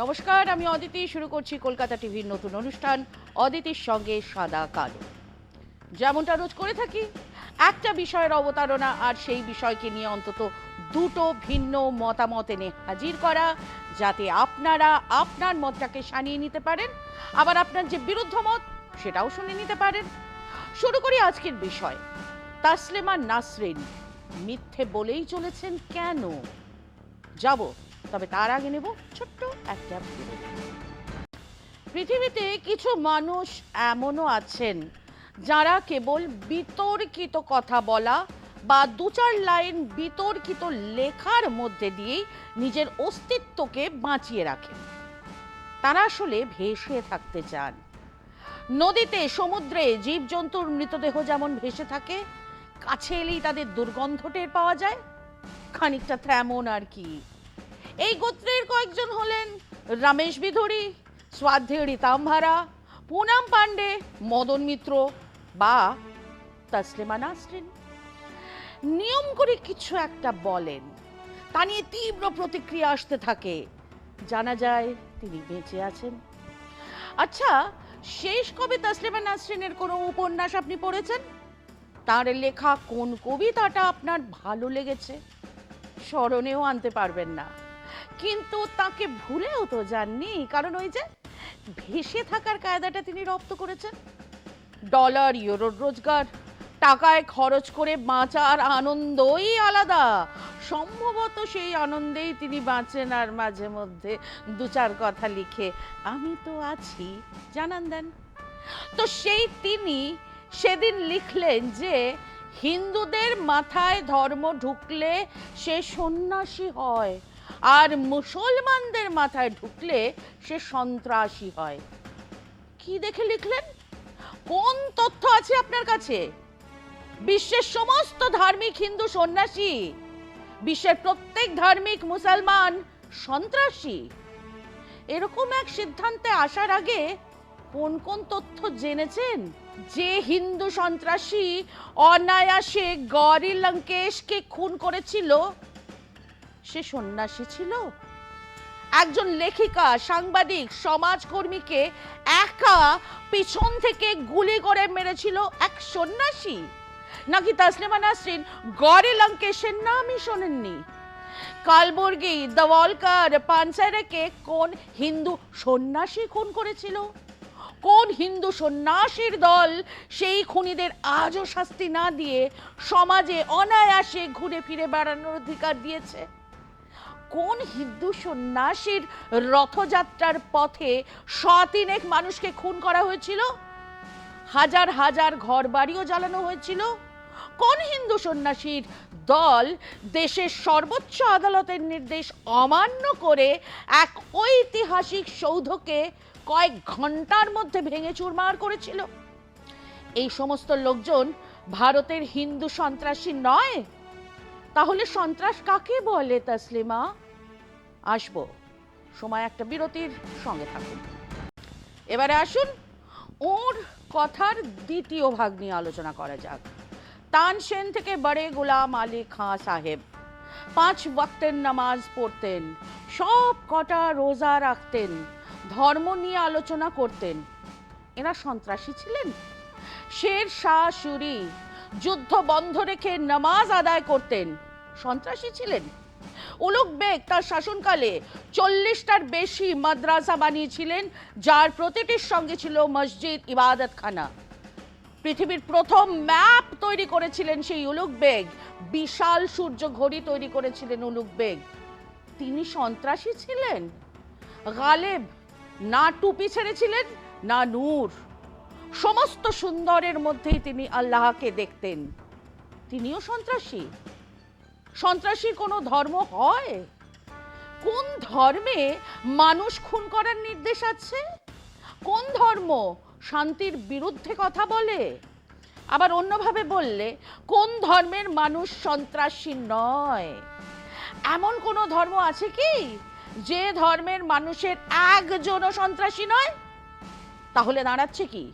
নমস্কার, আমি অদিতি। শুরু করছি কলকাতা টিভির নতুন অনুষ্ঠান অদিতির সঙ্গে সাদা কালো। যেমনটা রোজ করে থাকি, একটা বিষয়ের অবতারণা আর সেই বিষয়কে নিয়ে অন্তত দুটো ভিন্ন মতামত এনে হাজির করা, যাতে আপনারা আপনার মতটাকে সানিয়ে নিতে পারেন, আবার আপনার যে বিরুদ্ধ মত সেটাও শুনে নিতে পারেন। শুরু করি আজকের বিষয়। তাসলিমা নাসরিন মিথ্যে বলেই চলেছেন কেন? যাব, তবে তার আগে নেব ছোট্ট একটা বিরতি। পৃথিবীতে কিছু মানুষ এমনও আছেন যারা কেবল বিতর্কিত কথা বলা বা দু চার লাইন বিতর্কিত লেখার মধ্যে দিয়েই নিজের অস্তিত্বকে বাঁচিয়ে রাখেন। তারা আসলে ভেসে থাকতে চান। নদীতে, সমুদ্রে জীবজন্তুর মৃতদেহ যেমন ভেসে থাকে, কাছে এলেই তাদের দুর্গন্ধ টের পাওয়া যায়, খানিকটা তেমন আর কি। এই গোত্রের কয়েকজন হলেন রমেশ বিধুরি, স্বাধ্যায় রীতাম্ভারা, পুনাম পান্ডে, মদন মিত্র বা তাসলিমা নাসরিন। নিয়ম করে কিছু একটা বলেন, তা নিয়ে তীব্র প্রতিক্রিয়া আসতে থাকে। জানা যায় তিনি বেঁচে আছেন। আচ্ছা, শেষ কবে তাসলিমা নাসরিনের কোনো উপন্যাস আপনি পড়েছেন? তার লেখা কোন কবিতাটা আপনার ভালো লেগেছে? স্মরণেও আনতে পারবেন না, কিন্তু তাকে ভুলেও তো যাননি, কারণ ওই যে ভেসে থাকার কায়দাটা তিনি রপ্ত করেছেন। ডলার ইউরোর রোজগার, টাকায় খরচ করে বাঁচার আনন্দই আলাদা। সম্ভবত সেই আনন্দেই তিনি বাঁচেন আর মাঝে মধ্যে দু চার কথা লিখে আমি তো আছি জানান দেন। তো সেই তিনি সেদিন লিখলেন যে হিন্দুদের মাথায় ধর্ম ঢুকলে সে সন্ন্যাসী হয়, আর মুসলমানদের মাথায় ঢুকলে সে সন্ত্রাসী হয়। কি দেখে লিখলেন? কোন তথ্য আছে আপনার কাছে? বিশ্বের সমস্ত ধার্মিক হিন্দু সন্ন্যাসী, বিশ্বের প্রত্যেক ধার্মিক মুসলমান সন্ত্রাসী? এরকম এক সিদ্ধান্তে আসার আগে কোন কোন তথ্য জেনেছেন? যে হিন্দু সন্ত্রাসী অনায়াসে গৌরী লঙ্কেশকে খুন করেছিল সে সন্ন্যাসী ছিল? একজন লেখিকা, সাংবাদিক, সমাজকর্মীকে একা পিছন থেকে গুলি করে মেরেছিল এক সন্ন্যাসী? নাকি তাসলিমা নাসরিন গৌরী লঙ্কেশের নামই শোনেননি? কালবুর্গি, দাভোলকর, পানসেরেকে কোন হিন্দু সন্ন্যাসী খুন করেছিল? কোন হিন্দু সন্ন্যাসীর দল সেই খুনিদের আজও শাস্তি না দিয়ে সমাজে অনায়াসে ঘুরে ফিরে বেড়ানোর অধিকার দিয়েছে? কোন হিন্দু সন্ন্যাসীর রথযাত্রার পথে শতিনেক মানুষকে খুন করা হয়েছিল? হাজার হাজার ঘর বাড়িও জ্বালানো হয়েছিল? কোন হিন্দু সন্ন্যাসীর দল দেশের সর্বোচ্চ আদালতের নির্দেশ অমান্য করে এক ঐতিহাসিক সৌধকে কয়েক ঘন্টার মধ্যে ভেঙে চুরমার করেছিল? এই সমস্ত লোকজন ভারতের হিন্দু সন্ত্রাসী নয়? তাহলে সন্ত্রাস কাকে বলে তাসলিমা? আসবো, সময় একটা বিরতির, সঙ্গে থাকুন। এবারে আসুন ওর কথার দ্বিতীয় ভাগ নিয়ে আলোচনা করা যাক। তানসেন থেকে বড়ে গোলাম আলী খাঁ সাহেব 5 ওয়াক্তের নামাজ পড়তেন, সব কটা রোজা রাখতেন, ধর্ম নিয়ে আলোচনা করতেন। এরা সন্ত্রাসী ছিলেন? শের শাহ সুরি যুদ্ধ বন্ধ রেখে নামাজ আদায় করতেন, সন্ত্রাসী ছিলেন? উলুগ বেগ তার শাসনকালে 40টার বেশি মাদ্রাসা বানিয়েছিলেন, যার প্রতিটির সঙ্গে ছিল মসজিদ, ইবাদতখানা। পৃথিবীর প্রথম ম্যাপ তৈরি করেছিলেন সেই উলুগ বেগ, বিশাল সূর্য ঘড়ি তৈরি করেছিলেন উলুগ বেগ। তিনি সন্ত্রাসী ছিলেন? গালেব না টুপি ছেড়েছিলেন না নূর, সমস্ত সুন্দরের মধ্যেই তিনি আল্লাহকে দেখতেন। তিনিও সন্ত্রাসী? সন্ত্রাসীর কোনো ধর্ম হয়? কোন ধর্মে মানুষ খুন করার নির্দেশ আছে? কোন ধর্ম শান্তির বিরুদ্ধে কথা বলে? আবার অন্যভাবে বললে, কোন ধর্মের মানুষ সন্ত্রাসী নয়? এমন কোন ধর্ম আছে কি যে ধর্মের মানুষের একজনও সন্ত্রাসী নয়? তাহলে দাঁড়াচ্ছে কি?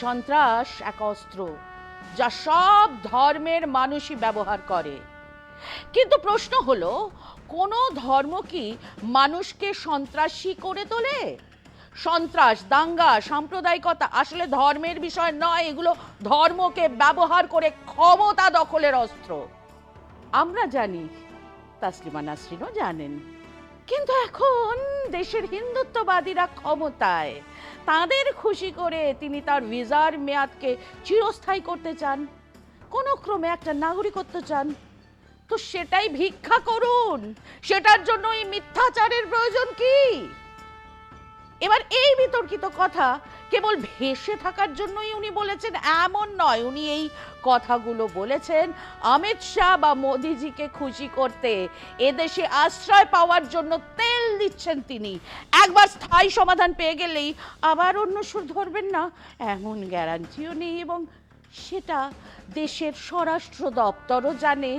সন্ত্রাস এক অস্ত্র যা সব ধর্মের মানুষই ব্যবহার করে। কিন্তু প্রশ্ন হলো, কোনো ধর্ম কি মানুষকে সন্ত্রাসী করে তোলে? সন্ত্রাস, দাঙ্গা, সাম্প্রদায়িকতা আসলে ধর্মের বিষয় নয়, এগুলো ধর্মকে ব্যবহার করে ক্ষমতা দখলের অস্ত্র। আমরা জানি, তাসলিমা নাসরিনও জানেন, কিন্তু এখন দেশের হিন্দুত্ববাদীরা ক্ষমতায়, তাদের খুশি করে তিনি তার ভিসার মেয়াদকে চিরস্থায়ী করতে চান, কোনো ক্রমে একটা নাগরিকত্ব চান। তো সেটাই ভিক্ষা করুন, সেটার জন্য এই মিথ্যাচারের প্রয়োজন কি? এবার এই বিতর্কিত কথা কেবল ভেসে থাকার জন্যই উনি বলেছেন এমন নয়। উনি এই কথাগুলো বলেছেন অমিত শাহ বা মোদিজিকে খুশি করতে, এদেশে আশ্রয় পাওয়ার জন্য তেল দিচ্ছেন তিনি। একবার স্থায়ী সমাধান পেয়ে গেলেই আবার অন্য সুর ধরবেন না, এমন গ্যারান্টিও নেই, এবং সেটা দেশের স্বরাষ্ট্র দপ্তরও জানে।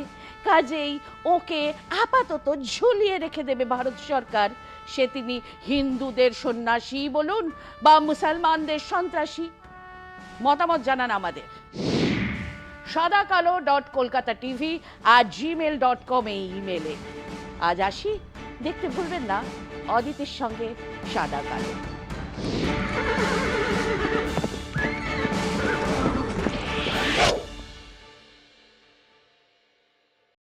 কাজেই ওকে আপাতত ঝুলিয়ে রেখে দেবে ভারত সরকার। সে তিনি হিন্দুদের সন্ন্যাসী বলুন বা মুসলমানদের সন্ত্রাসী। মতামত জানান আমাদের sadakalo.kolkatatv@gmail.com এই ইমেলে। আজ আসি, দেখতে ভুলবেন না অদিতির সঙ্গে সাদা কালো।